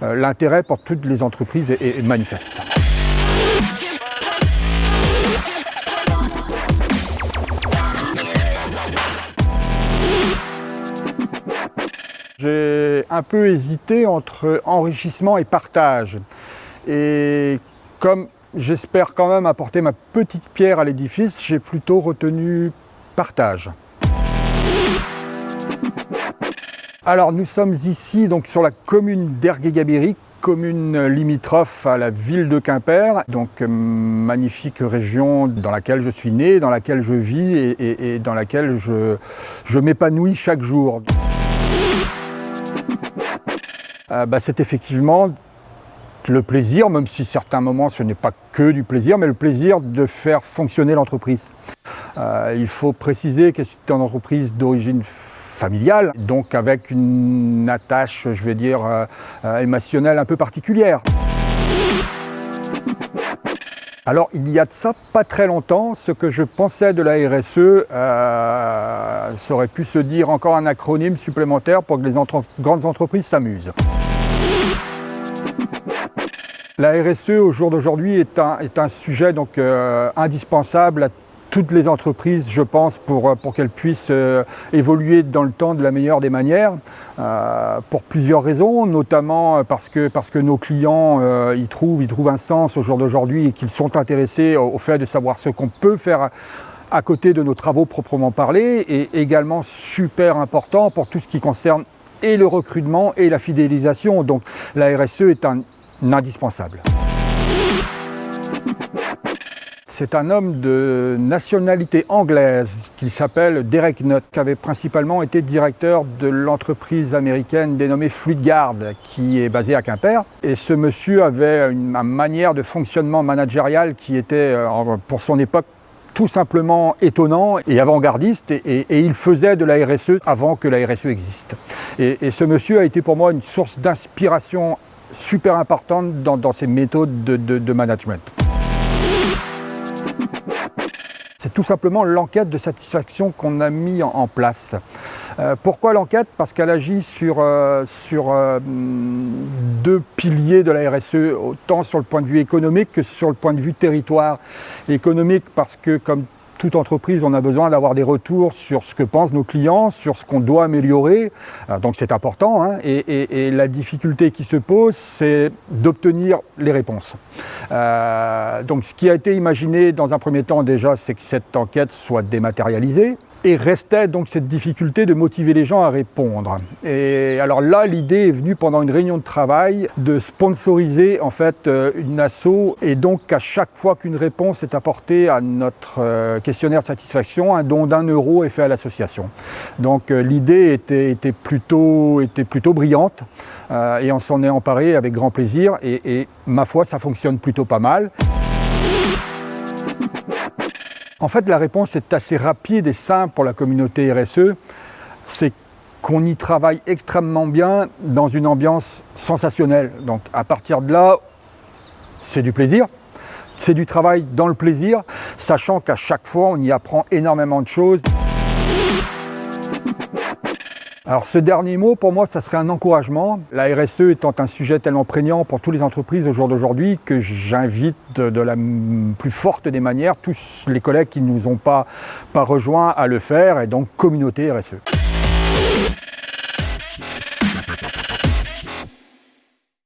l'intérêt pour toutes les entreprises est manifeste. J'ai un peu hésité entre enrichissement et partage. Et comme j'espère quand même apporter ma petite pierre à l'édifice, j'ai plutôt retenu partage. Alors nous sommes ici donc sur la commune d'Ergué-Gabiry, commune limitrophe à la ville de Quimper, donc magnifique région dans laquelle je suis né, dans laquelle je vis et dans laquelle je m'épanouis chaque jour. C'est effectivement le plaisir, même si certains moments ce n'est pas que du plaisir, mais le plaisir de faire fonctionner l'entreprise. Il faut préciser que c'est une entreprise d'origine familiale, donc avec une attache, je vais dire, émotionnelle un peu particulière. Alors il y a de ça pas très longtemps, ce que je pensais de la RSE, ça aurait pu se dire encore un acronyme supplémentaire pour que les grandes entreprises s'amusent. La RSE au jour d'aujourd'hui est un sujet donc, indispensable à toutes les entreprises, je pense, pour qu'elles puissent évoluer dans le temps de la meilleure des manières, pour plusieurs raisons, notamment parce que nos clients y trouvent un sens au jour d'aujourd'hui et qu'ils sont intéressés au fait de savoir ce qu'on peut faire à côté de nos travaux proprement parlés, et également super important pour tout ce qui concerne et le recrutement et la fidélisation. Donc la RSE est un indispensable. C'est un homme de nationalité anglaise qui s'appelle Derek Nutt, qui avait principalement été directeur de l'entreprise américaine dénommée Fluidguard, qui est basée à Quimper. Et ce monsieur avait une manière de fonctionnement managérial qui était, pour son époque, tout simplement étonnant et avant-gardiste, et il faisait de la RSE avant que la RSE existe. Et ce monsieur a été pour moi une source d'inspiration super importante dans ses méthodes de management. C'est tout simplement l'enquête de satisfaction qu'on a mis en place. Pourquoi l'enquête? Parce qu'elle agit sur deux piliers de la RSE, autant sur le point de vue économique que sur le point de vue territoire. Économique parce que, comme toute entreprise, on a besoin d'avoir des retours sur ce que pensent nos clients, sur ce qu'on doit améliorer, donc c'est important, hein, et la difficulté qui se pose, c'est d'obtenir les réponses. Donc ce qui a été imaginé dans un premier temps déjà, c'est que cette enquête soit dématérialisée, et restait donc cette difficulté de motiver les gens à répondre. Et alors là, l'idée est venue pendant une réunion de travail de sponsoriser en fait une asso, et donc à chaque fois qu'une réponse est apportée à notre questionnaire de satisfaction, un don d'1 € est fait à l'association. Donc l'idée était plutôt brillante, et on s'en est emparé avec grand plaisir, et ma foi, ça fonctionne plutôt pas mal. En fait, la réponse est assez rapide et simple pour la communauté RSE. C'est qu'on y travaille extrêmement bien dans une ambiance sensationnelle. Donc à partir de là, c'est du plaisir. C'est du travail dans le plaisir, sachant qu'à chaque fois, on y apprend énormément de choses. Alors ce dernier mot, pour moi, ça serait un encouragement. La RSE étant un sujet tellement prégnant pour toutes les entreprises au jour d'aujourd'hui que j'invite de la plus forte des manières tous les collègues qui ne nous ont pas rejoints à le faire, et donc communauté RSE.